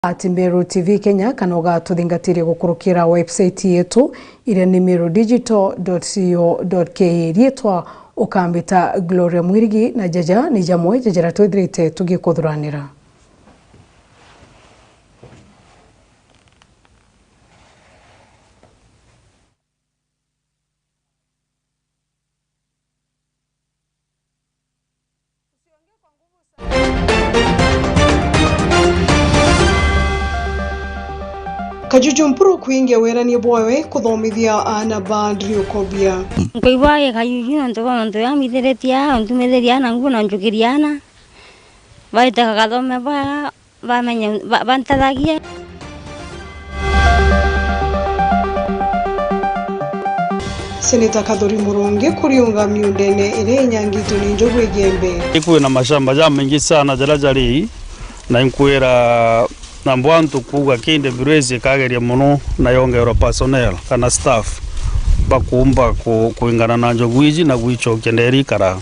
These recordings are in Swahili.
Ati Meru TV Kenya kanoga tuthingatire gukurukira website yetu ire ni merudigital.co.ke rietwa ukambita Gloria Mwirigi na jaja ni jamwe jajara twithirite tugikuthuranira. Kajuju mpuru kuingia werani bwawe kuthomithia ana bandrio kobia. Kuibaye kajuju ndo ya mitheretia ntumetheria na nguo na njukiriana. Baita kathome ba menya bantadagie. Seneta Kadhuri Muronge kuriunga miundene ire nyangitu ni njogu igembe. Ikuwe na mashamba ja mengi sana jarajari na inkuera na mbwantu kuga kinde birezi kageria muno na yongera personnel kana staff bakumba kuingana na njogu iji na gwicho kenderi kara.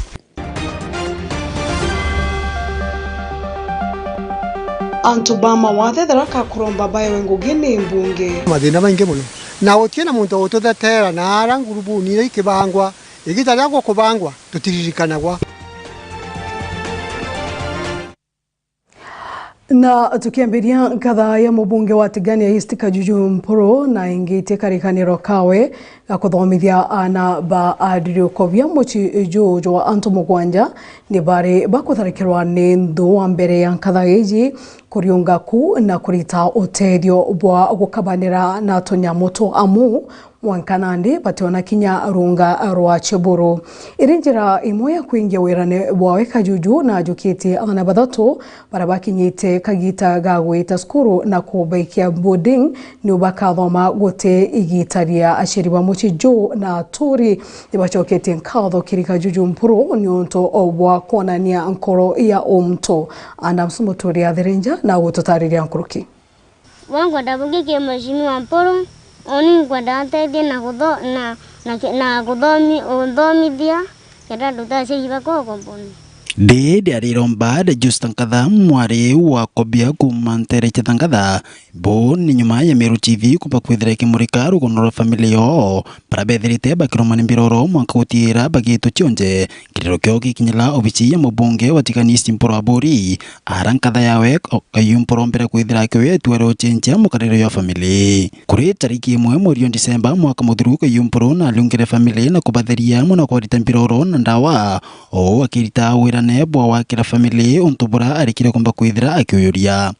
Antubama wathethera kakuromba baye wengugini mbunge. Mathina maingi muno. Na otiena muntu ututhetera na ara ngurubuni ikibangwa igitaragwo kubangwa tutirikanagwa. Na tukiambiria kadhaa ya mbunge wa Tigania East Kajuju Mpuru na ingite karikaniro kawe kuthomithia ana ba adrio kovya muchi jojo wa antu mugwanja ni bare bakutharikirwa ni nthu wa mbere ya kadhaa eji kuriunga ku na kurita uterio bwa gukabanira na tunyamuto amu wankanandi bationa kinya runga rwa Cheburu. Irinjira imwe ya kuingia wirane bwawe Kajuju na jukiti ana bathatu barabakinyite kagita gagwita skuru na kubaikia boarding ni ubakathoma gote igitaria ashiri ba muchijo na turi ibachokete nkatho kiri Kajuju Mpuru ni onto obwa konania nkoro ya omto anda msumutori ya thirenja na gututariria nkuruki wangu ndabungike mheshimiwa Mpuru oni kwa dante na kuthomithia kenda tutashiriba kwa komponi Dede ariromba de Justin Kadhaa mwari wa kobia kumantere chetangada bo ni nyuma ya Meru TV kupa kwithira kimurika rugonora family yo parabethirite bakiromani mbiroro mwaka utira bagito chionje kiriro kyo gikinyira obichi ya mubunge wa Tigania Mpuru abori arankatha yawe kayumporo mbere kwithira kyo twero chenja mukariro ya family kuri tariki 1 mweri Disemba mwaka muthiru kayumporo na lungire family na kubatheria muna kwarita mbiroro na ndawa o akirita wira nebwa wakira family untubura arikire kumba kwithira akiyuria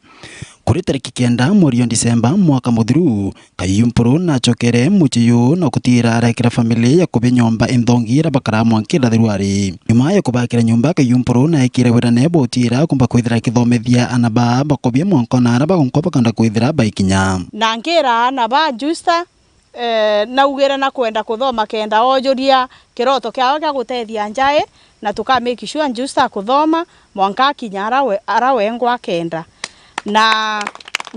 kuri tariki 9 mweri Disemba mwaka muthiru Kayumpuru na chokere muchiyo na kutira arakira family ya kubi nyomba imthongira bakara mwankira thirwari nyuma ya kubakira nyumba Kayumpuru na ikira wira nebwa utira kumba kwithira kithomethia anaba bakobia mwankona araba gonkopa kanda kwithira baikinya na ngira anaba justa na ugera na kwenda kuthoma kenda ojuria kiroto kyao kya gutethia njae na tuka make sure justa kuthoma mwanka kinyara arawengwa kenda na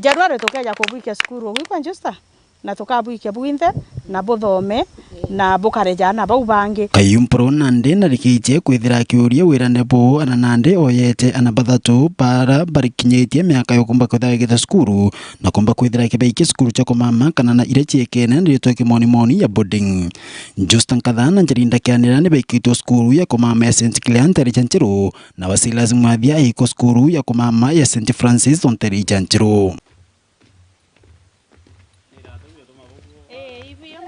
January tukaja kubuikia skuru wikwa justa na tukabuikia buinthe na buthome na bukareja na baubange Kayumpuru nande na rikije kwithira kiuria wira nebo ananande oyete anabathatu para barikinyetie miaka yo kumba kwithira skuru na kumba kwithira kibaiki skuru cha kumama kana na ire chiekene ndirito kimoni ya boarding Justin Kadhaa na njarinda kianira ni baikito skuru ya kumama ya St Cleanteri Chanchiro na wasilazi mwathia iko skuru ya kumama ya St Francis Onteri Chanchiro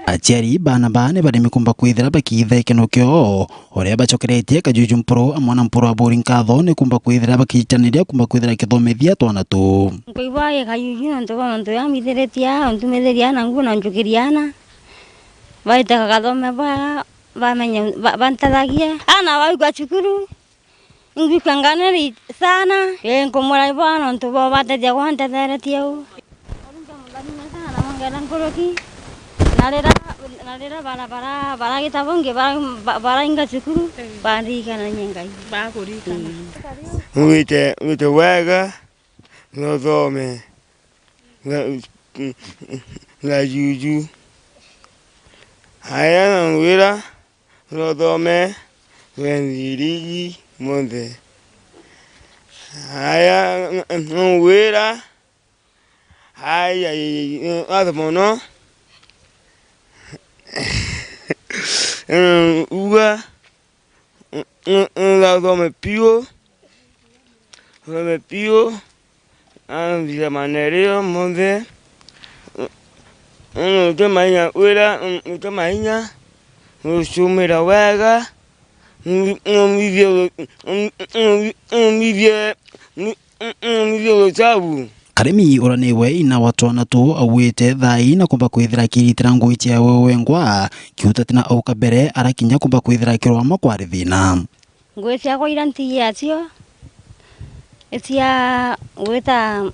Achiari bana bari mikumba kwithira bakitha ikeno kyo oria bachokeretie Kajuju Mpuru amwana Mpuru abori nkatho ni kumba kwithira bakichaniriria kumba kwithira kithomethia twana tu Kuibaye Kajuju ndo ya mitheretia ntumetheria na nguo na njukiriana baita kathome ba menya bantadagie ana waigwa chukuru ngikangana sana nkomora bana ndo bateja kwanta theretia u sana mangana nkoroki Nalera bara kitabonge bara inga chukuru bandika na nyengai bakurika Wite wega no thome na juju haya na wira no thome wendirigi monde haya no wira Ai ada mono. Uga la dome pio. Dome pio. Vila manereo monde. Te mainha uera, te mainha. No sumera wega. Karemi uraniwe ina watwana tu awite thai na kumba kwithira kiritira ngui cia wewe ngwa kiuta tina auka bere arakinya kumba kwithira kirwama kwari thina ngui cia kwa iranti yacio etia weta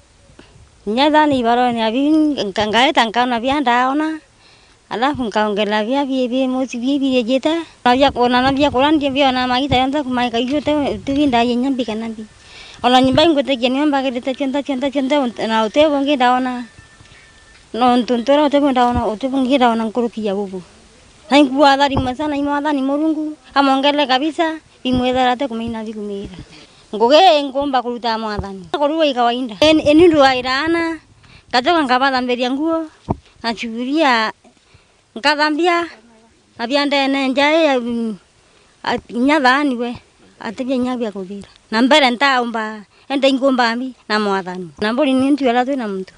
nyada ni baroni abi nkangaeta nkana bianda ona alafu nkaongela bia mosi bia jeta na bia kolandi bia na magita yanda kumaika yote tuvinda yenyambi kanambi ona nyumba ngote keni mbaka leta chenta na hotel bonge daona no ntuntora hotel bonge daona hotel bonge daona nkuruki ya bubu na ingua dari masana imada ni morungu amongele kabisa Imwe darate kumina bikumira ngoge ngomba kuruta mwadhani koruwa ikawainda enindo airana katoka ngabada mberi nguo na chuguria nkadambia abianda nenjae nyadhani we atebya nyabya kubira na mbere ntaomba ende ngomba ambi na mwadhani na mbori nintuela tu na mtu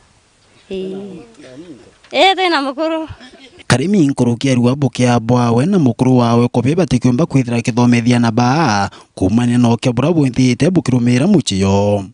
tena mukuru Karemi nkurukia ruwa bokia bwawe na mukuru wawe kobe batikiomba kwithira kithomethia na baa kumania no kebura bwithite bukirumira muchiyo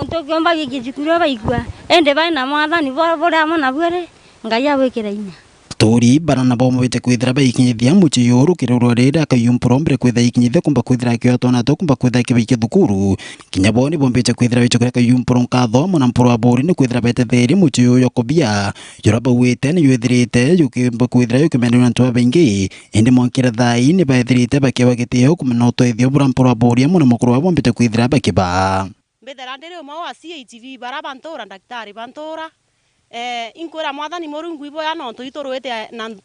tokiomba gikijukuru baigwa ende bana mwadhani bora mona bwere ngaya wekera inya Tori barana bomo bete kwithira baikinyithia muchiyo rukiruro rira kayumpurombre kwitha ikinyithia kumba kwithira kiotona to kumba kwitha kibike thukuru kinya boni bombete kwithira bichokera kayumpuro nkatho mona mpuro abori ni kwithira bete theri muchiyo yokobia yoraba wete ni yethirite yukimba kwithira yukimenera ntu baingi ende monkira thai ni baithirite bakiwa gitio kumenoto ithio bura mpuro abori mona mukuru abo bombete kwithira bakiba mbethera ndere mo wa CHV bara bantora daktari bantora inkwira mwathani murungu ibo ya nonto itorwete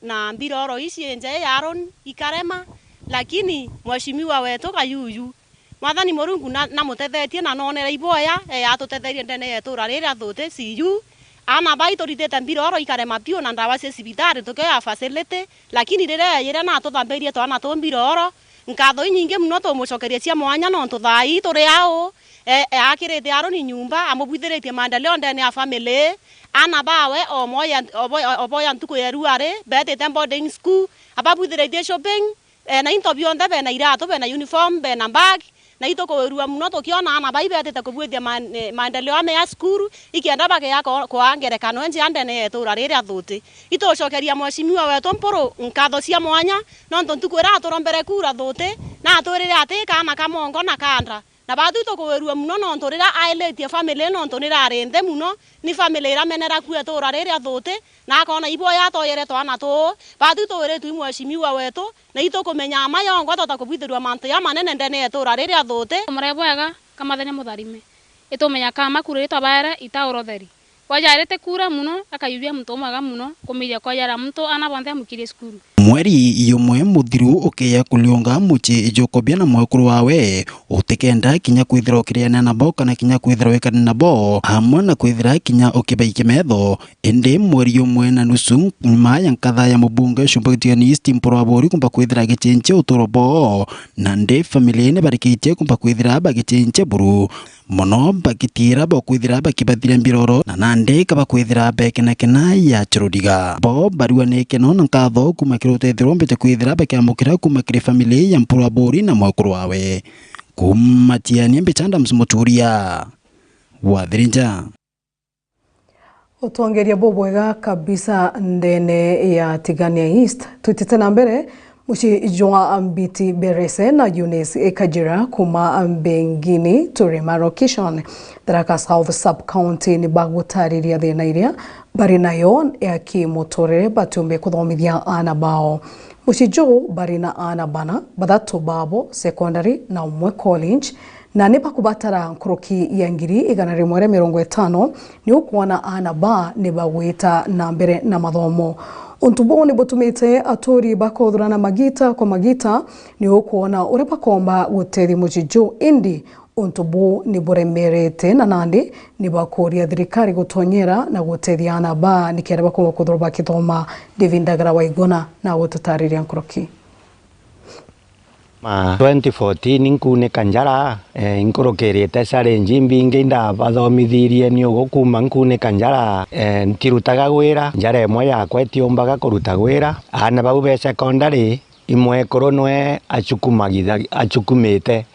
na mbiroro ici nje yaron ikarema lakini mheshimiwa wetu kayuyu mwathani murungu na mutethetie na nonera ibo ya atutetherie ndene yetura rira thote siyu ana baitorite mbiroro ikarema pio na ndawa cia cibitari tukea facility lakini rira yira na tuthambirie twana tu mbiroro nkatho nyingi muno tumucokeria cia mwanya nonto thai turi ao akirite aroni nyumba amubwithiritie maendeleo ndene ya family ana bawe oboya ntuko yeruare betete boarding school ababwithiritie shopping na interview onde be na irato be na uniform be na bag na itoko werua muno tukiona ana bai betete kubwithia maendeleo ame ya school ikienda bage yako kwa ngerekano nje andene yetura rira thuti itocokeria mheshimiwa wetu mpuru nkatho cia mwanya no ntuko era turombere kura thuti na aturire atika na kamongo na kandra na badu to kwerua muno no ntorira ailetie family no ntorira rende muno ni family iramenera kwetura riria thuti na akona ibo ya toyere twana to badu to were tu mheshimiwa wetu na itokumenya amayongo totakubwithirwa mantu ya manene ndene yetura riria thuti murebwega kama thenya mutharime itumenya kama kurita bare itaorotheri wajarete kura muno akayubia mtu mwaga muno kumiria kwa yara mtu anabonde mukirie skuru mweri yomwe muthiru ukiya kulionga muchi jokobia na mwekuru wawe utikenda kinya kwithira ukiriana nabo kana kinya kwithira wekana nabo hamwe na kwithira kinya ukibaike metho ende mweri yomwe na nusu nyuma ya nkatha ya mubunge Shumbagitigani East mpuro abori kumba kwithira gichenche uturobo na nde family ne barikitie kumba kwithira bagichenche buru mono bakitira bokwithira bakibathira mbiroro na nande kabakwithira bekena ya chirodiga bo barua nekeno na nkatho kuma kirotethiro mbete kwithira bakiamukira kuma kire family ya mpuro abori na mwekuru wawe kumatiania mbechanda msumuturia wathirinja Utuongeria bobwega kabisa ndene ya Tigania East tutite na mbere mushi joa ambiti berese na Eunice Kajira kuma Mbengini Turima Location Tharaka South Sub County ni bagutariria thina iria bari nayo ya kimotore batumbe kuthomithia ana bao mushi jo bari na ana bana bathatu babo secondary na umwe college na nipa kubatara nkuruki ya ngiri 150 ni ukuona ana ba ni bagwita na mbere na mathomo untuboni botumite atori bakothurana magita kwa magita ni ukuona urepa komba gutethi mujijo indi untubu ni buremerete na nandi ni bakuria thirikari gutonyera na gutethia ana ba nikere bakuba kuthoro bakithoma Ndagara Waiguna na gututariria nkoroki 2014 nkune kanjara inkorokeriete challenge mbingi ndabathomithirie ni ugukuma nkune kanjara ntirutaga gwira njara emwe yakwa etiombaga kuruta gwira ana bau be secondary imwe koronwe achukumite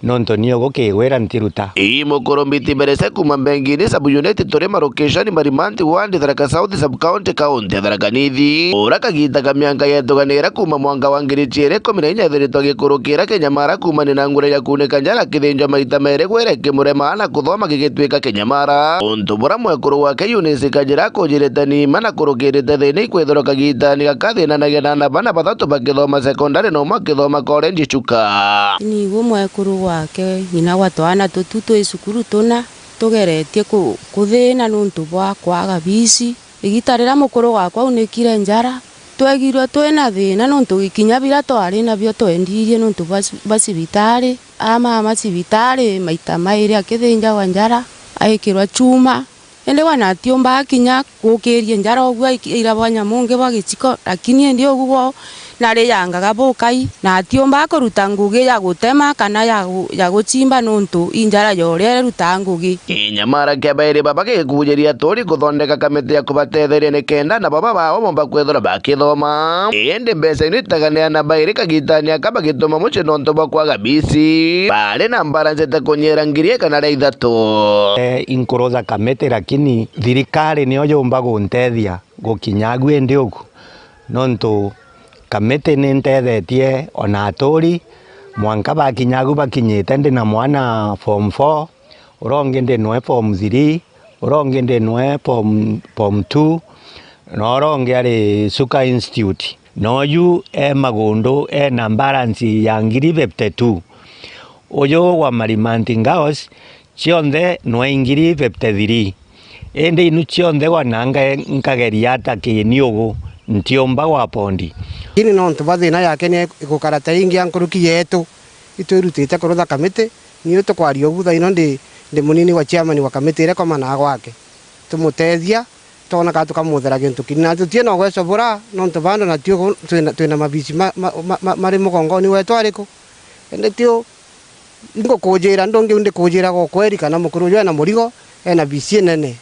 nonto niyo gukigwira ntiruta imukorombiti merese kuma mbengini sub unit tore marokeshani marimanti wandi Tharaka South sub county Tharaka Nithi urakagita kamyanga yetuganira kuma mwanga wa ngiri chiere komine nyathiritwa gikurukira Kenyamara kuma ninangure ya kuneka njara kithinja maita mere gwereke muremana kuthoma gigitwika Kenyamara untu buramwe kuru wake Eunice Kanjira kujiretani mana kurukirite thini kwithoro kagita ni gakathinagia na bana bathatu bakithoma secondary no makithoma college chuka ni gumwe kuru wake nyina watwana tutu isukuru tuna tugeretie kuthina nuntu bwa kwaga bisi igitarira mukuru wakwa unikire njara twegirwe twina thina nuntu gikinya bira twari nabyo twendirie nuntu basibitari ama sibitari maita mairi akithinja wa njara aikirwa chuma ende wana tiomba kinya gukirie njara ogwa irabanya munge bagiciko lakini ndio ogwo nare yangaga bokai na tiomba koruta ngugi ya gutema kana ya guchimba nuntu injara yore ruta ngugi Kenyamara kebaire babage kujeria tori kuthondeka kamete ya kubatetheria nikenda na baba bao momba kwethora bakithoma ende mbesa initagania na baire kagitania kaba gituma muche nonto bakwaga bisi bale na mbaranze takonyera ngirie kana ra ithatu inkoroza kamete lakini thirikari niyo yomba guntethia gukinyagwe ndi ugu nonto kamete nintethetie ona atori mwanka bakinyagu bakinyite ndi na mwana form 4 uronge ndi nwe form 3 uronge ndi nwe form 2 no uronge ari Suka Institute no yu magondo na balance ya ngiri 52 uyo wa marimanti ngaos chionde nwe ngiri 53 ende inu chionde wananga nkageria atakini ugu ntiomba wa pondi ini nontu bathina yake ni gukarata ingi ankuruki yetu itwirutite kurutha kamite ni tukwario butha ino ndi munini wa chairman wa kamite ire komana gwake tumutethia tona ka tukamuthera gintu kinina tutie no gwecobora nontu bando na tio twina mabisi mari mugongoni wetu ariko ende tio ngo kujira ndonge unde kujira go kweri kana mukuru yo na murigo ena bisi nene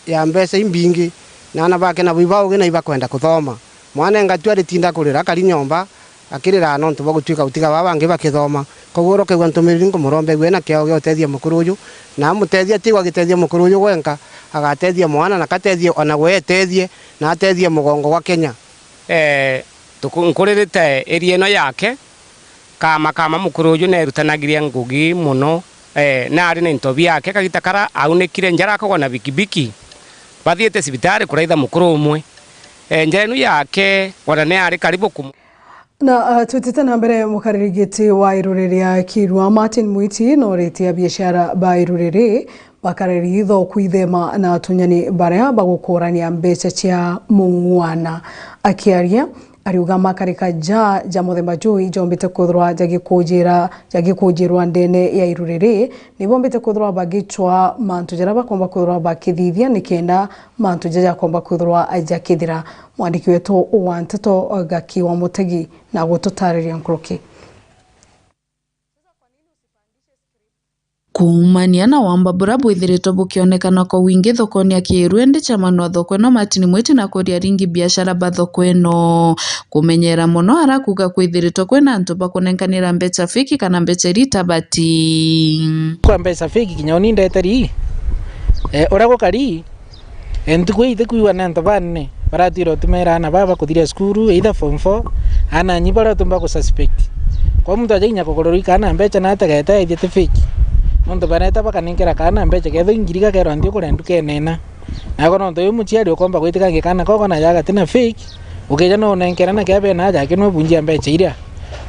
ya mbesa imbingi nana bake na bibao gena ibakwenda kuthoma mwana ngatu ari tinda kurira kari nyomba akirira nontu bagutwika utiga babange bakithoma kogoro ke gwantumiri ngo murombe gwena kyo gyotethia mukuru uyu na mutethia tigwa gitethia mukuru uyu gwenka agatethia mwana na katethia ona gwetethie na atethia mugongo wa Kenya tukunkuririte area no yake kama mukuru uyu nerutanagiria ngugi muno na ari na intobi yake kagitakara aunekire njara ko na bikibiki bathiete sibitari kuraitha mukuru umwe njenu yake wanane ari karibu na tutite na mbere mukaririgiti wa irureria Kirwa Martin Mwiti no retia biashara ba irurere bakareritho kwithema na tunyani baria bagukurania mbeca cia mungwana akiaria ariuga makarika ja muthemba jui jombite kuthrwa jagikujirwa ndene ya irurere nibombite kuthrwa bagicwa mantu jara bakomba kuthrwa bakithithia nikenda mantu jaja komba kuthrwa ajakithira mwandiki wetu wa Nteto Gaki wa Mutegi na gututariria nkoroki kuumania na wambabura bwithiritwo bukionekana kwa wingi thokoni ya Kiru ende chamano wa thoko eno Martin Mwiti na kuria ringi biashara ba thoko eno kumenyera muno arakuga kwithiritwo kwena antu bakunenkanira mbeca fiki kana mbeca ritabati kwa mbeca fiki kinyoni ndeteri ora gukari entuko ithikuwa na antu banne baratiro tumera na baba kuthira skuru either form 4 ana nyibara tumba ku suspect kwa mtu ajinya kokororika kana mbeca na atageta ithite fiki nonto baneta bakanengera kana mbeca ketho ingiriga kero ndio kurenduke nena nako nonto yo muchiari ukomba gwitika ngikana koko na yaga tena fake ukeja no nengera na kebe na aja kinwe bunjia mbeca iria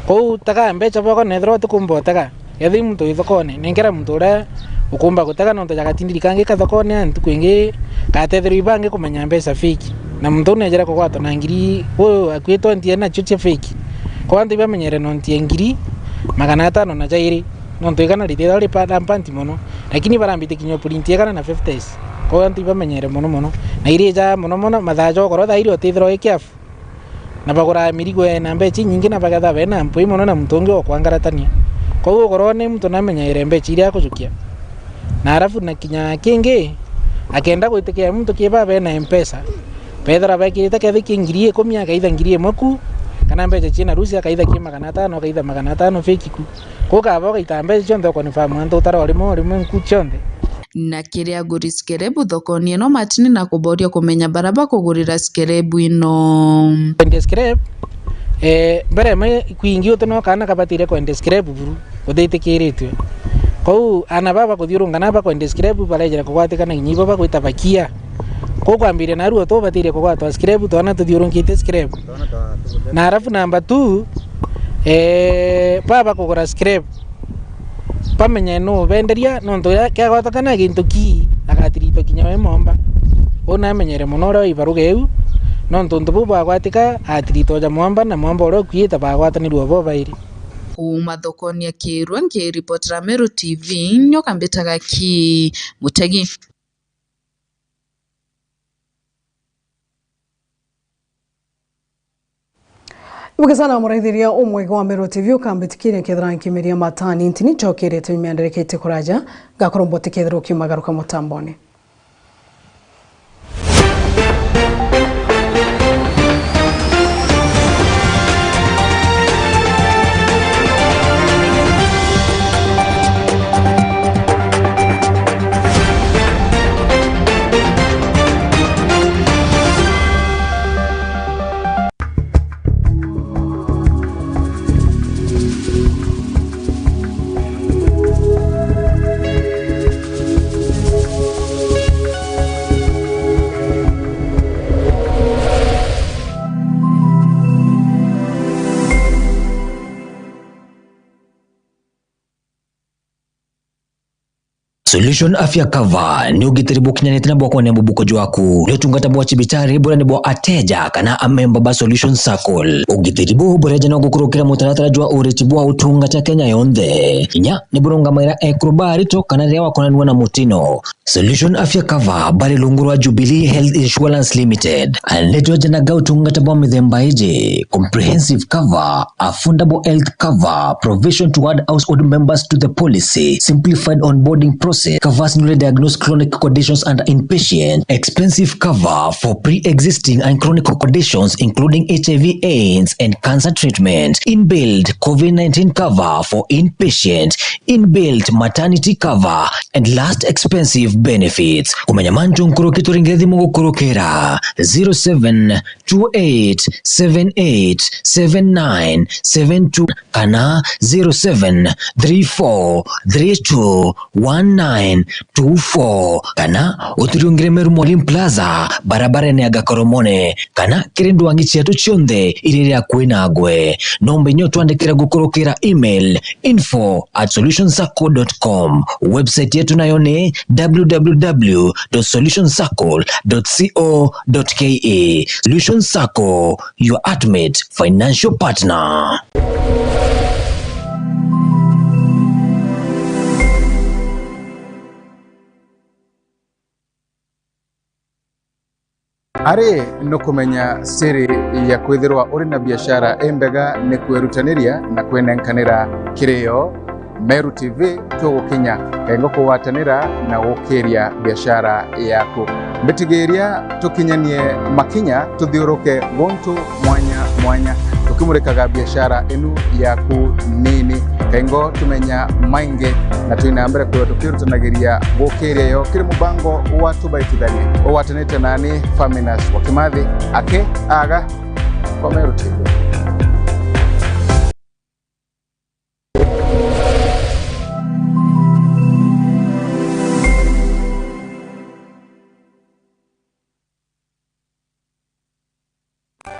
ko taka mbeca bako nethro tukumbo taka yethi mtu ithokone nengera mtu ura ukumba gutaka nonto yaga tindiri kange kathokone antu kwingi katethero ibange kumenya mbeca fake na mtu nejera ko kwato na ngiri wo akwito ntie na chuche fake kwa ndio bamenyere nontie ngiri 500 na jairi nonto igana ritira uri pa rampanti mono lakini barambite kinyo print igana na 50s ko antu bamenyere mono na ireja mono mathajo koro thairi otithiro ikiafu na bagora mirigo na mbechi nyingi na bagatha bena mpoi mono na mtongi okwangaratania ko koro ne mtu namenyere mbechi iria kujukia na arafu na kinya kingi akenda gwitikia mtu kiba bena M-Pesa pedra bakirita kethe kingirie komia kaitha ngirie moku kana mbeche china rusia kaitha ki 500 kaitha 500 fake ku ko kaba kaita mbeche chonde ko ni famu ndo tara orimo nku chonde na kiria nguri skerebu thokoni ino matini na kuboria kumenya baraba kugurira skerebu ino kwende skerebu mbere me kuingi utono kana kabatire kwende skerebu buru uthitikiritwe kou ana baba kuthiurungana ba kwende skerebu barejera kugwatikana nyibo ba gwitabakia ko kwambire na ruo to batire kugwatwa skerebu tona tuthiurungite skerebu na arafu namba 2 baba kugura skerebu pamenya no venderia no ndo ya kya gwatakana gintu ki agatirito kinyawe momba ona menyere monoro ibarugeu no ndo bubu agwatika atirito ja momba na momba ro kwieta bagwatani ruo bo bairi kuma thokoni ya Kirwa ngiripotera Meru TV nyoka mbitaga ki Mutegi. Ukisana muraithiria umwe wa Meru TV ukambitikiria kethira nkimeria matani ntini chokirete mianderekete kuraja gakorombote kethira ukimagaruka mutamboni. Solution Afya Cover ni ugitiri bukinyanite na bwako ne bubuko jwaku lyo tungata bwa chibitari bora ne bwa ateja kana amemba ba Solution Circle ugitiri bu boreja no gukurukira mutaratara jwa ureti bwa utungata Kenya yonde inya ne burunga maira ekrobari to kana rewa konanwa na mutino Solution Afya Cover bari lungurwa Jubilee Health Insurance Limited aleto jana ga utungata bwa mithembaije comprehensive cover, affordable health cover, provision to add household members to the policy, simplified onboarding process, covers newly diagnosed chronic conditions and inpatient, expensive cover for pre-existing and chronic conditions including HIV, AIDS, and cancer treatment, inbuilt COVID-19 cover for inpatient, inbuilt maternity cover, and last expensive benefits. Kumanyamantu nkurukitu ringethi mungu kurukera 0728787972 kana 0734321924 kana uturiungire Meru Mwalimu Plaza barabara ni agakoromone kana kirindu wangi chetu chionde iriri ya kuinagwe nombe nyotu andikira gukurukira email info@solutionscircle.com website yetu nayo ni www.solutionscircle.co.ke. Solution Circle, your ultimate financial partner. Ari no kumenya siri ya kwithirwa uri na biashara embega ne kwerutaniria na kwenenkanira kirio Meru TV tugukinya kengo kuwatanira na gukiria biashara yaku mbitigiria tukinyanie makinya tuthiuruke gontu mwanya tukimurikaga biashara enu yaku nini kengo tumenya mainge na tuinambere kwa tukirutanagiria gukiria yo kiri mubango watu baitithanie owatanite nani Faminas wakimathi ake aga kwa Meru TV.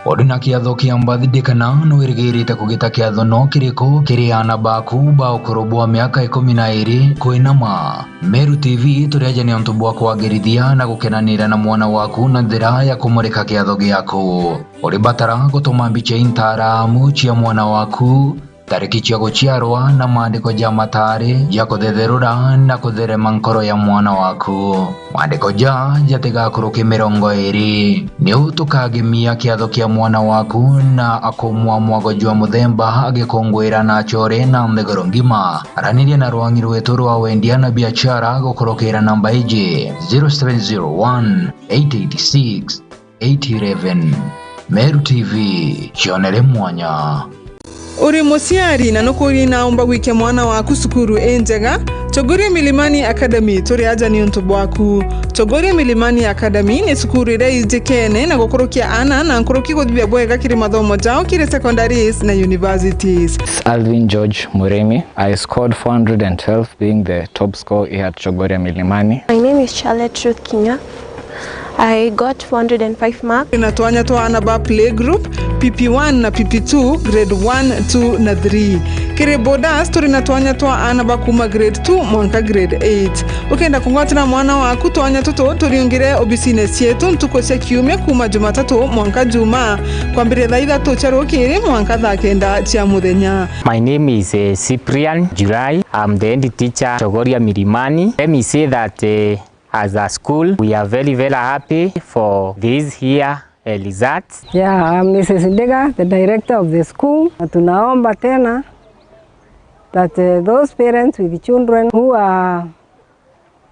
Oduna kiatho kia mbathidi kana nwirigirite kugita kiatho no kiriko kiriana baku ba ukorobwa miaka 12 kwinama. Meru TV turiaja ni ontu bwa kwagirithia na gukenanira na mwana waku na njira ya kumurika kiatho giaku. Uri batara gutuma mbicha intara muchia mwana waku tariki cia guciarwa na maandiko ja matari ja kuthetherura na kutherema nkoro ya mwana waku. Maandiko ja jatigakuruki 20 ni utukagimia kiatho kia mwana waku na akumwa mwago jwa muthemba agikongwira na chore na ndegoro ngima. Araniria na rwangi rwetu rwa wendia na biashara gukurukira namba iji 0701 886 811. Meru TV, chionere mwanya. Uri musiari na nukuri naomba wike mwana waku sukuru enjega. Chogoria Milimani Academy turi aja ni untu bwaku. Chogoria Milimani Academy ni sukuru ira ijikene na gukurukia ana na nkuruki kuthibia bwega kiri mathomo jao kiri secondaries na universities. Alvin George Muremi. I scored 412 being the top scorer here at Chogoria Milimani. My name is Charlotte Ruth Kinya. I got 405 marks. Inatuanya tuana ba play group PP1 na PP2 grade 1, 2 na 3. Kire bodas turinatuanya tuana ba kuma grade 2 mwanka grade 8. Ukenda kungwatira mwana waku tuanya tuto turiungire obisines yetu ntukosya kiume kuma Jumatatu mwanka Juma kwambire thaa 3 cia rukiri mwanka thaa 9 cia muthenya. My name is Cyprian July. I'm the head teacher Chogoria Milimani. Let me say that as a school, we are very happy for this here results. Yeah, I'm Mrs. Ndega, the director of the school. Tunaomba tena that those parents with children who are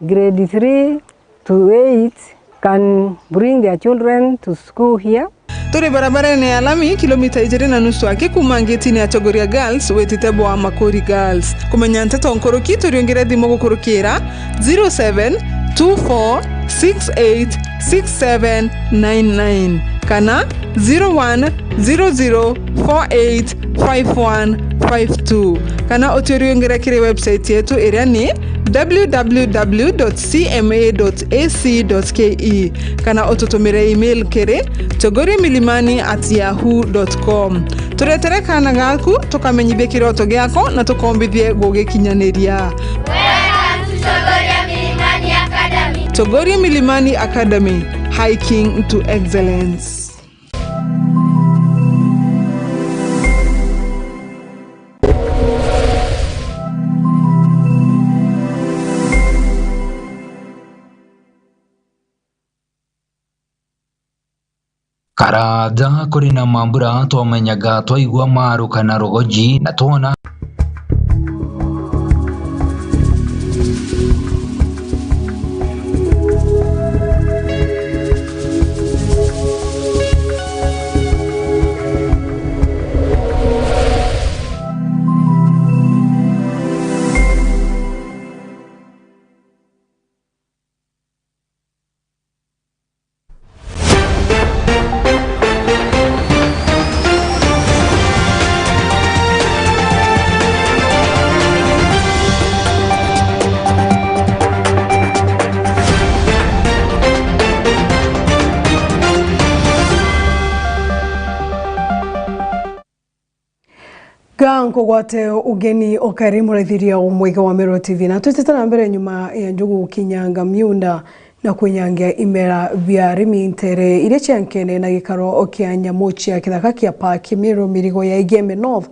grade 3 to 8 can bring their children to school here. Turi barabara ni alami kilomita 2.5 akikuma ngetini ya Chogoria Girls wetitebo wa Makori Girls. Kumenya Nteto nkoroki turiongera thimo gukurukira 0724686799 kana 0100485152 kana oturiongera kire website yetu iria ni www.cma.ac.ke kana otutumire email kire chogoriamilimani@yahoo.com. Turetere kana gaku tukamenyithie kiroto giako na tukombithie gugikinyaniria. Welcome to Chogoria Milimani Academy. Chogoria Milimani Academy, hiking to excellence. Karada kuri na mambura twamenyaga twaigua maru kana rogoji na tuona Ganko gwate ugeni okarimu raithiria umwega wa Meru TV na tutitana mbere nyuma ya njugu kinyanga miunda na kunyangia imera bya rimintere ire chankene na gikaro okia nyamuchi ya kithaka kia Park Meru mirigo ya Igembe North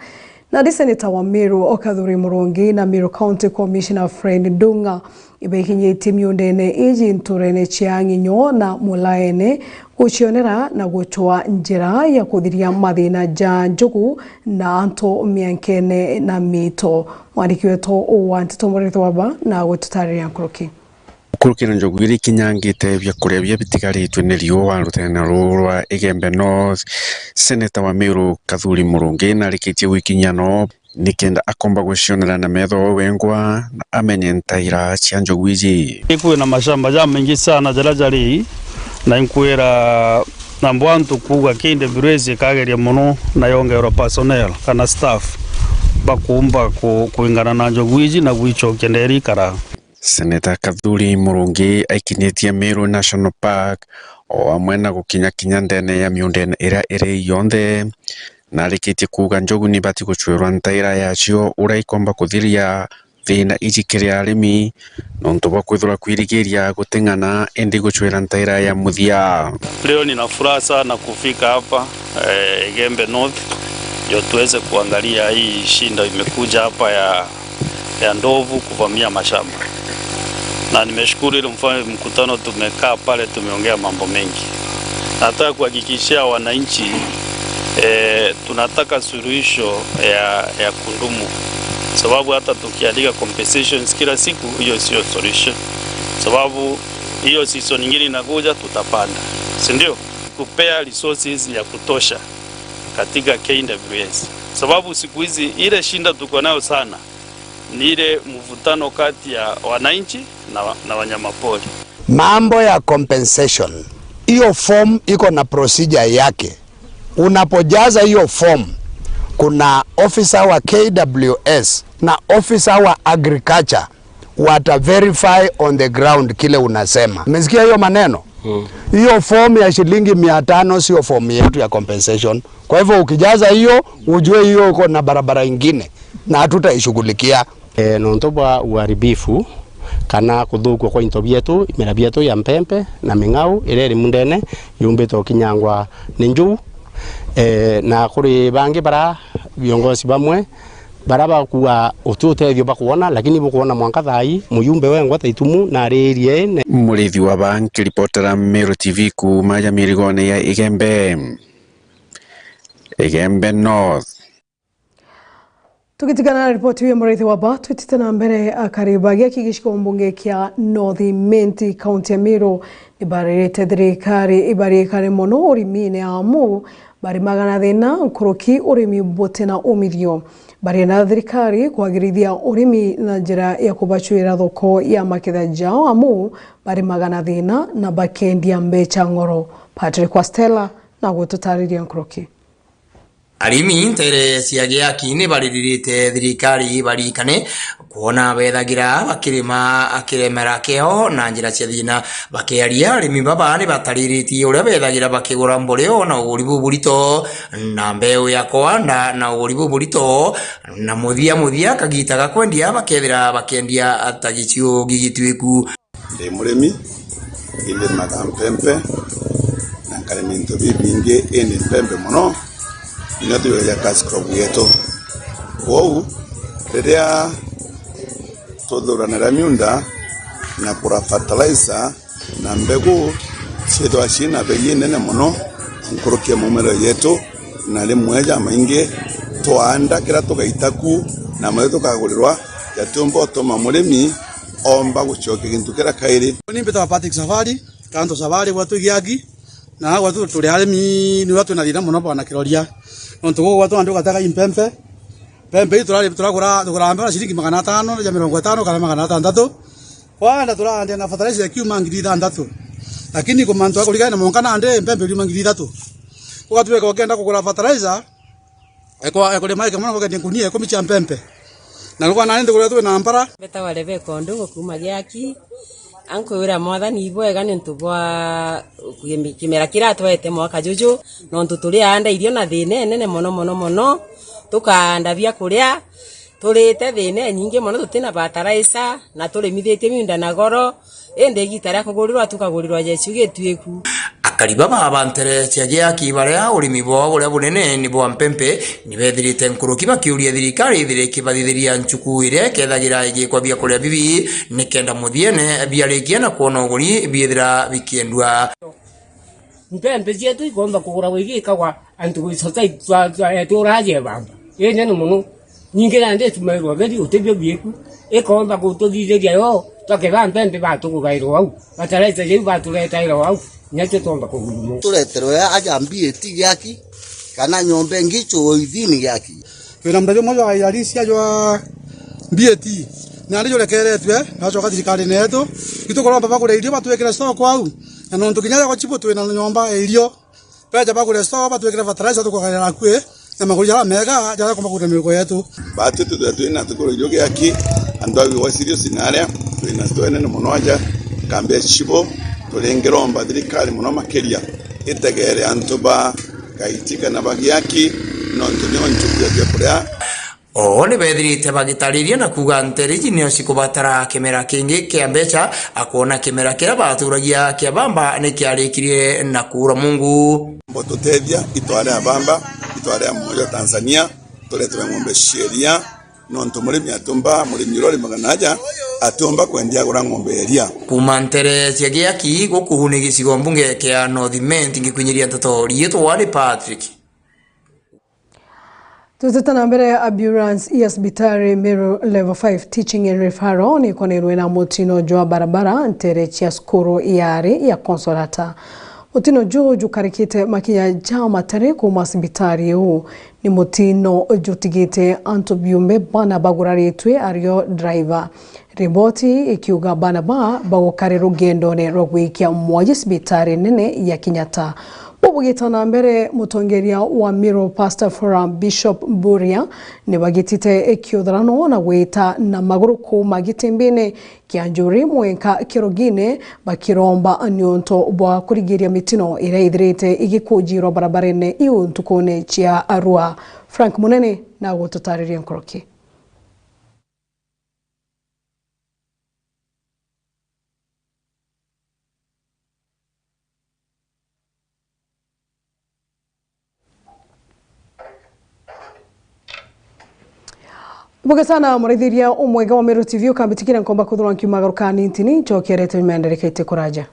na Senator wa Meru Okathuri Murongi na Meru County Commissioner Friend Dunga ibekinyete miundene iji nturene chiangi nyo na mulaene guchionera na guchwa njira ya kuthiria mathina ja njugu na anto miankene na mito. Mwandiki wetu wa Nteto Murithi waba na gututaria nkuruki. Kurukira njugu iri kinyangite bya kuria bya bitigaritwe ni riwa rutena rwa Igembe North. Senator wa Meru Okathuri Murongi na rikitie wikinyano nikenda akomba gucionera na metho wengwa na amenye ntaira cia njugu iji. Ikuwe na mashamba ja mengi sana jarajari na inkwira na mbwantu kuga kinde birezi kageria muno na yongera personnel kana staff bakumba kuingana na njugu iji na gwichokia nderi kara. Senator Okathuri Murongi aikinetie Meru National Park o amwe na gukinya ndene ya miundene ira iri yonthe na rikitie kuga njugu ni bati guchwerwa ntaira yacio uraikomba kuthiria thina ijikire arimi nonto bakwithura kwirigiria gutengana endi guchwera ntaira ya muthia. Leo nina furaha sana kufika hapa Igembe North ndio tuweze kuangalia hii shinda imekuja hapa ya ndovu kuvamia mashamba. Na nimeshukuru ile mkutano tumekaa pale, tumeongea mambo mengi. Nataka kuhakikishia wananchi tunataka suluhisho ya kundumu, sababu hata tukiandika compensations kila siku, hiyo sio solution, sababu hiyo season nyingine inakuja tutapanda, si ndio? Kupea resources ya kutosha katika KWS, sababu siku hizi ile shinda tuko nayo sana ni ile mvutano kati ya wananchi na wanyamapori. Mambo ya compensation, hiyo form iko na procedure yake. Unapojaza hiyo form, kuna officer wa KWS na officer wa agriculture wata verify on the ground kile unasema. Umesikia hiyo maneno? Hiyo form ya shilingi 500 sio form yetu ya compensation. Kwa hivyo ukijaza hiyo, ujue hiyo uko na barabara ingine na hatutaishughulikia. Nontobwa uharibifu kana kuthukwa kwa into bietu, imera bietu ya mpempe na ming'au ireri mundene yumbito kinyangwa ni njuu. Na kuri bangi bara viongozi bamwe baraba kuwa ututethio bakuona, lakini bukuona mwanka thai muyumbe wengwa taitumu na ririe. Murithi wa banki reportera Meru TV kuma ya mirigone ya Igembe North. Tukitigana na ripoti ya murithi wa ba, tutitana mbere akaribagia kigishiko mbunge kia North Menti County ya Meru ibarete thirikari ibarikare mono urimine amu bari magana thina nkuruki urimi bote na umithio bari na thirikari kwagirithia urimi na njira ya kubachuira thoko ya maketha jao amu bari magana thina na bakendia mbecha ngoro. Patrick Kwastela na gututariria nkuruki. Arimi ntere siagia kine bariririte thirikari barikane kuona bethagira bakirima akiremera keo na njira cia thina bakiaria arimi baba ni batariritie uria bethagira bakigura mboreo na uguribu burito na mbeu ya kwanda na uguribu burito na muthia kagitaga kwendia bakethira bakendia atagicio gigitwiku ndi murimi inde magampempe na kalemento bibinge ene pempe mono inathiwe ya cash crop yetu. Wou redia tudhuranira miunda na kura fertilizer na mbegu cietu ashina bei nene muno nkurukia mumero yetu na limweja maingi twanda kira tugaitaku na mwe tukagurirwa yatumbo toma murimi omba gucoke gintu kira kairi. Ni mbeta Patrick Safari kanto Safari watu giagi na watu tuli arimi ni watu na thina muno bana kiroria nonto watu andu gataka impempe pempe turagura mbara shilingi 500 ya 50 kana 600 kwana turande na fertilizer ya kiuma ngiri 600 lakini kumantu akulika na monkana ande pempe lima ngiri 3 ukatuwe kwa kenda kugura fertilizer ekole maika mwana kwa kunia kwa micha pempe na lukwa nande kule tu na mbara beta walebe kondo kuma gyaki anko wira mwathani ibwega ni ntubwa kimera kiratwete mwaka juju no ntuturi anda irio na thine nene mono tukanda bia kuria turite thine nyingi mono tutina bataraisa na turimithite miunda na goro ende gitara kugurirwa tukagurirwa jesu gitweku akariba babantere ciagia kibaria urimi bwa buria bunene ni bwa mpempe ni bethirite nkuruki bakiuria thirikari thiriki bathithiria nchuku ire kethagira igi kwa bia kuria bibi ni kenda muthiene biarikia na kuona uguri biithira bikiendwa mpempe cietu ikomba kugura wigika kwa antu society turaje bamba yenya muno nyingi nande tumerwa gari utebyo bieku ikomba kututhithiria yo twakega mpempe batukugairwo au bataraiza je batuletairwo au nyacho tomba kugurumo tuleterwo ya ajambie tigaki kana nyombe ngicho ithini yaki kwina mdajo moja ayalisi ajwa bieti na ndijo lekeretwe na choka thirikari neto gitukorwa baba kule irio batwekera stoko au na nonto kinyaga kwa chipo twena nyomba irio peja baba kule stoko batwekera fertilizer tukogarera kwe na magulira mega jara kwa kule miriko yetu batu twena tukoro joge yaki andwa wasirio sinaria twena twena no monoja kambia chipo tulengeromba thirikari muno makeria itegere antuba gaitika na bagiaki no ntunyo nchukia kuria o ni bethirite bagitariria na kuga nteriji nio cikubatara kimera kingi kia mbeca akuona kimera kira baturagia kia bamba ni kiarikirie na kura Mungu mbotutethia itware abamba itware moyo Tanzania tulete ng'ombe sheria nonto murimi atumba murimi rori maganaja atumba kwendia gura ng'ombe eria kuma ntere ciagiaki gukuhuni gicigo mbunge kia North Menti ngikwinyiria Nteto rieto wari Patrick. Tuzitana mbere ya ambulance ya hospitali Meru level 5 teaching and referral ni konerwe na mutino jwa barabara ntere chia skuru yari ya Consolata. Mutino juu karikite makinya jama tare kuma hospitali huu ni mutino jutigite antobiumbe bana baguraritwe ario driver. Riboti ikiuga bana bagukare rugendo ne rogwikia mwaji hospitali nene ya Kenyatta. Ubugitana mbere mutongeria wa Meru Pastor Forum Bishop Buria ni bagitite ekiodhrano na weta na maguru kuma gitimbine kianjuri mwenka kirogine bakiromba anyonto bwa kurigiria mitino ire idrite igikujiro barabarene iuntukone chia Arua. Frank Munene na gututariria nkoroki. Bugesana murithiria umwega wa Meru TV ukambitikira nkomba kuthura nkiumagaruka nintini chokerete menderekete kuraja.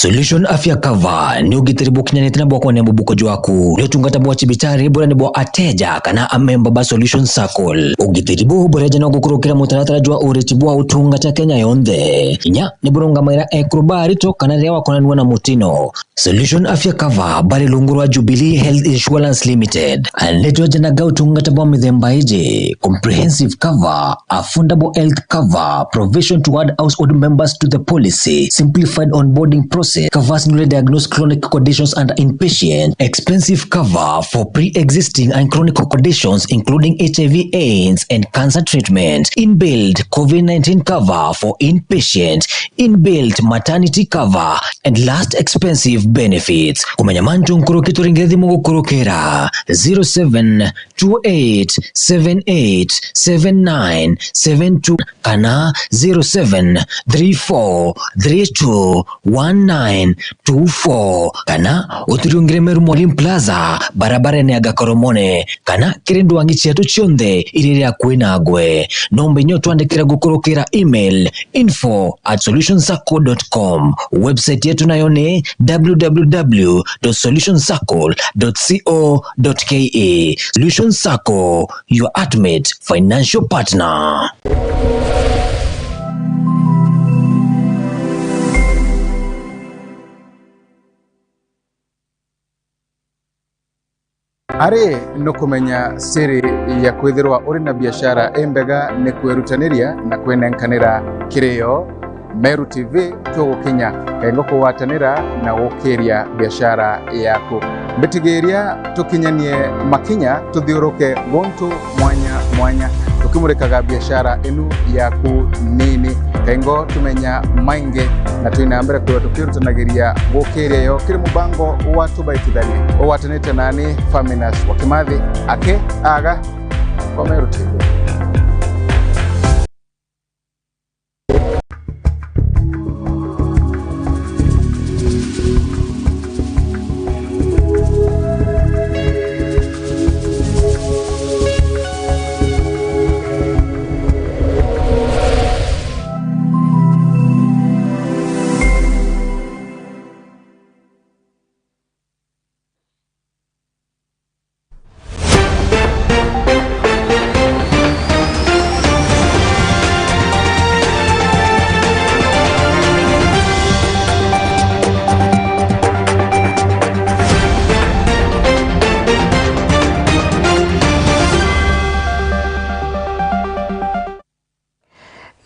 Solution Afya Cover ni ugitiribu kinyanete na bwako ne mubuko jwaku leo tungata bwa chibitari bora ne bwa ateja kana amemba ba Solution Circle ugitiribu bora jana gukurukira mutaratara jwa uretibwa utungata Kenya yonde inya ne buronga maira ekrobari to kana lewa konanwa na mutino. Solution Afya Cover bari lungurwa Jubilee Health Insurance Limited aletwa jana ga utungata bwa mithemba ije comprehensive cover, affordable health cover, provision to add household members to the policy, simplified onboarding process, covers newly diagnosed chronic conditions and inpatient, expensive cover for pre-existing and chronic conditions including HIV/AIDS and cancer treatment, inbuilt COVID-19 cover for inpatient, inbuilt maternity cover, and last expensive benefits. Kumenya mantu nkurukito ringezi mungu kurukera 0728787972 kana 0734321924 kana uturiungire Meru Mwalimu Plaza barabara ne agakoromone kana kirindu wangichi yetu chionde iriria kuinagwe nombe nyoto andikira gukurukira email info@solutionscircle.com website yetu nayo ni www.solutionscircle.co.ke. Solution Circle, your ultimate financial partner. Ari no kumenya siri ya kwithirwa uri na biashara embega ne kwerutaniria na kwenenkanira kirio Meru TV tugukinya kengo kuwatanira na gukiria biashara yaku bitigeria tukinyanie makinya tuthiuruke gontu mwanya tukimurikaga biashara enu yaku nini kengo tumenya mainge na tuinambere kwa tukirutanagiria gukiria yo kiri mubango watu baitithani owatanite nani Faminas wakimathi ake aga kwa Meru TV.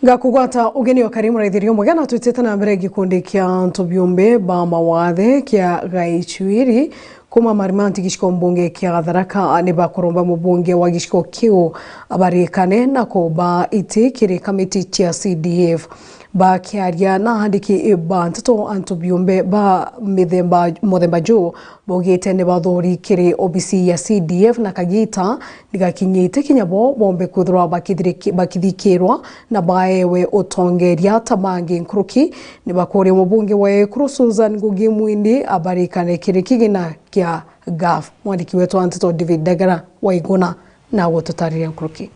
Ngakugwata ugeni wa karimu raithirio mwegana tutete na mbere gikundi kia ntubyumbe ba mawathe kia gaichwiri kuma marimanti gishiko mbunge kia Tharaka ni bakuromba mbunge wa gishiko kiu abarikane na kuba iti kiri kamiti tia CDF ba kiaria na handiki ba Nteto antubyumbe ba muthemba jo bogete ne bathori kiri OBC ya CDF na kagita nigakinyite kinyabo bombe kuthwa bakithikirwa na baewe utongeria tabangi nkruki ni bakore mbunge wa Susan Ngugi Mwindi abarikane kiri kigina kia GAF mwandiki wetu Nteto David Dagara waiguna na wotutaria nkruki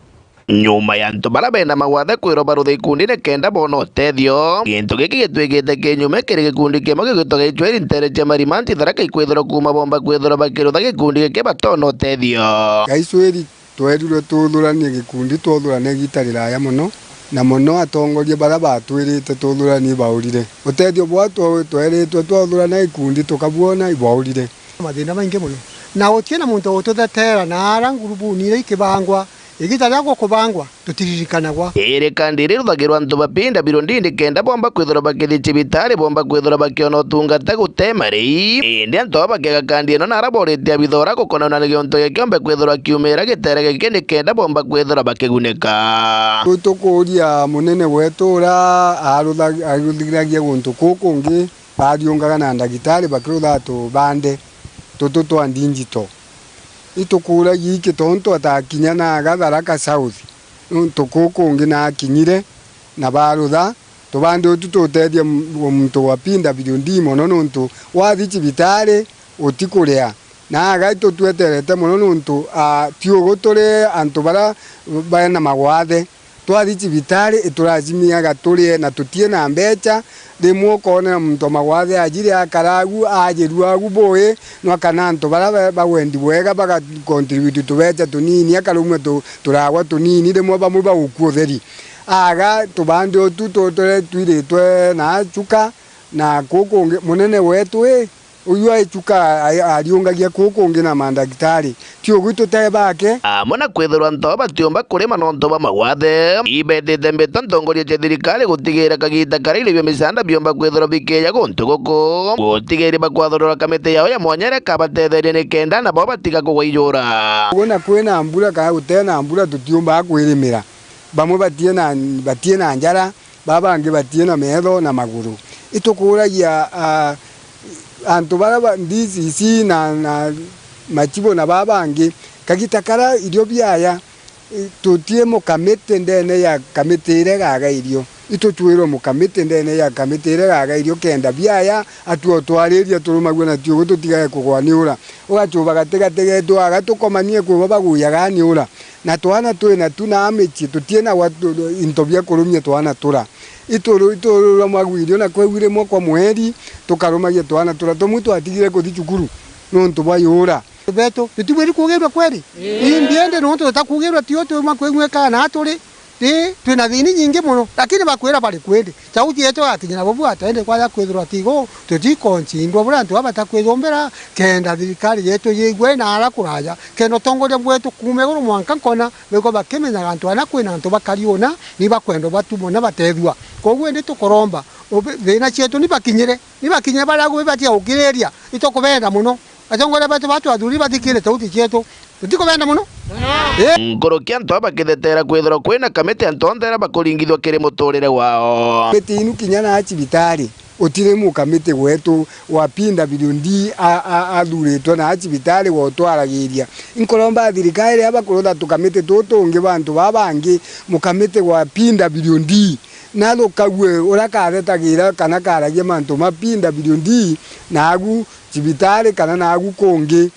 nyuma ya ntu bara bena mawathe kwiromba rutha ikundi ne kenda bona utethio gintu giki gitwigite kinyume kiri gikundi kimwe gigitoga icweri ntere cia marimanti Tharaka ikwithira kuma bomba kwithira bakirutha gikundi giki batona utethio gaicweri twerirwe tuthuranie gikundi tuthurane gitarira ya muno na muno atongoria bara batwirite tuthuranie baurire utethio bwa tweritwe tuthurane gikundi tukabuona ibaurire mathina maingi muno na utiena muntu ututhetera na ara ngurubu ni ikibangwa igitara gwo kubangwa tutiririkanagwa ere kandi ruthagirwa ntu bapinda birondindi kenda bomba kwithira bakithi bitari bomba kwithira bakiona utungata gutemari indi antu bakega kandi no naraborete abithora gukona na gionto giombe kwithira kiumira gitere gikindi kenda bomba kwithira bakiguneka tukuria munene wetu ura aruthiragia guntu kukungi bariungaga na ndagitari bakirutha tu bande tutu twa ndinjito itukura yiki tonto atakinya na Tharaka South ntukukungi na kinyire na barutha tubande utututethia muntu wapinda biliondi mono nuntu wathi cibitari utikuria na gaito tweterete mono nuntu tiuguturi antu bara bana magwathe twathi cibitari ituracimiaga turie na tutie na mbeca rimwe ukona muntu magwathe ajire akaragu ajiruagu boye no kana antu bara bawendi bwega baga contribute tubeca tunini akarume turagwa tunini rimwe bamwe bagukutheri aga tubande ututore twiritwe na chuka na kukungi munene wetu uyu aichuka ariungagia kukungi na mandagitari tio gwitu tebake mona kwithirwa nto batiomba kurima no nto bamagwathe ibetete mbeta ntongoria cia thirikari gutigira kagita karile bia misanda biomba kwithirwa bikeya guntu guku gutigiri bakwathurura kamiti yao ya mwanyere kabatetheria ni kenda na bo batiga kugwaiyura wona kwina mbura ka gutena mbura tutiomba kwirimira bamwe batie na njara babangi batie na metho na maguru itukuragia antu bara ndisi na machibo na babangi kagitakara irio byaya tutie mukamete ndene ya kamitire gaga irio itutwiro mukamete ndene ya kamitire gaga irio kenda byaya atuo twariria turumagwe na tio gututigaye kugwaniura ugachuba gatega tu agatukomanie kuba baguyaga niura na twana twina tuna amichi tutie na watu intobia kurumye twana tura ituru magwirio na kwegwire mwako mweri tukarumagia twana tura tomutu atigire kuthi cukuru nontu bayura beto tutibweri kugerwa kweri imbiende nontu tutakugirwa tio tu makwegweka na aturi twina thini nyingi muno lakini bakwira bari kwende chauti yetu atinya bobu atende kwa kwithirwa tigo tutikonchindwa bura ntu abatakwithombera kenda thirikari yetu yigwe na ara kuraja keno tongoria bwetu kume guru mwanka kona beko bakimenya antu ana kwina antu bakariona ni bakwendo batumona batethwa kogwe ndi tukoromba thina chetu ni bakinyire bara gwe batia ukireria itokubenda muno atongoria batu athuri bathikire chauti chetu tutikubenda muno ngorokia nto bakithetera kwithirwa kwina kamiti anto ndera bakuringithwa kiri muturire wao betinu kinyana acibitari utire mukamiti wetu wapinda biliondi athuritwe na acibitari wotwaragiria inkoromba thirikari abakurutha tukamiti tutungi bantu babangi mukamiti wapinda biliondi na lokagwe urakatetagira kana karagia mantu mapinda biliondi nagu cibitari kana nagu kungi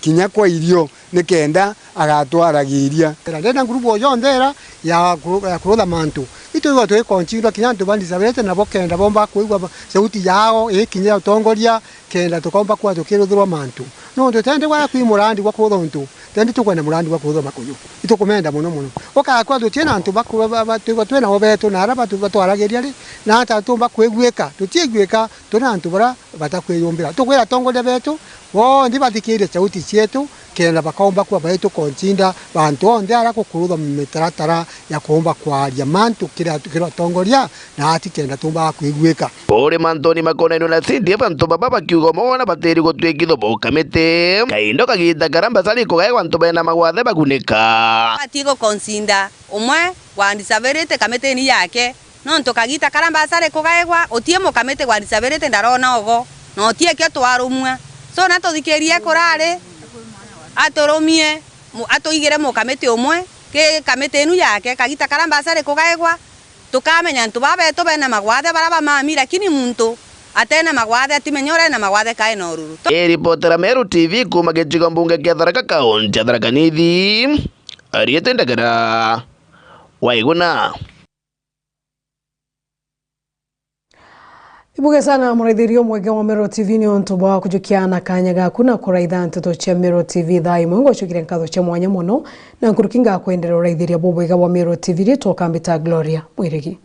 kinya kwa irio nikenda agatwaragiria ndenda ngurubu yondera ya kurutha mantu ito twe konchindwa kinya ntu bandi sabete na bokenda bomba kuigwa sauti yao kinya utongoria kenda tukomba kwa tukiruthwa mantu no tutende kwa kwimurandi kwa kurutha ntu tendi tukwenda murandi wa kurutha makuyu itukumenda muno oka kwa tutina ntu bakuru twena obeto na araba tubatwaragiria ri na hata tumba kwegweka tutiegweka tuna ntu bara batakweyombera tukwira tongoria betu wo ndi bathikire sauti cietu kenda bakaomba kwa baitu konsinda bantu onde ara kukurudha mitaratara ya kuomba kwa diamantu kira tongoria na ati kenda tumba kuigwika ore mantoni makoneno na sindi bantu baba bakiugo mona bateri gotwekitho bokamete kaindo kagita karamba sali kugae bantu bena magwathe baguneka atigo konsinda umwe wandisaberete kamete ni yake nonto kagita karamba sale kugaegwa otiemo kamete wandisaberete ndarona ogo no tie ke twarumwa so nato thikerie korare atoromie atoigire mo kamete umwe ke kamete enu yake kagita karamba sale kugaegwa tukamenya ntu babeto bena magwathe baraba mami lakini muntu atena magwathe atimenyore na magwathe kae no ruru reportera Meru TV kuma gechigo mbunge kia Tharaka kaunti ya Tharaka Nithi Ariete Ndagara waiguna Ibuge sana muraithirio mwege wa Meru TV ni onto wa kujukiana kanya gaku na kuraitha Nteto cia Meru TV thai mwengo chukire nkatho cia mwanya muno na nkurukinga kwenderera uraithiria bobwega wa Meru TV ri tokambita Gloria Mwirigi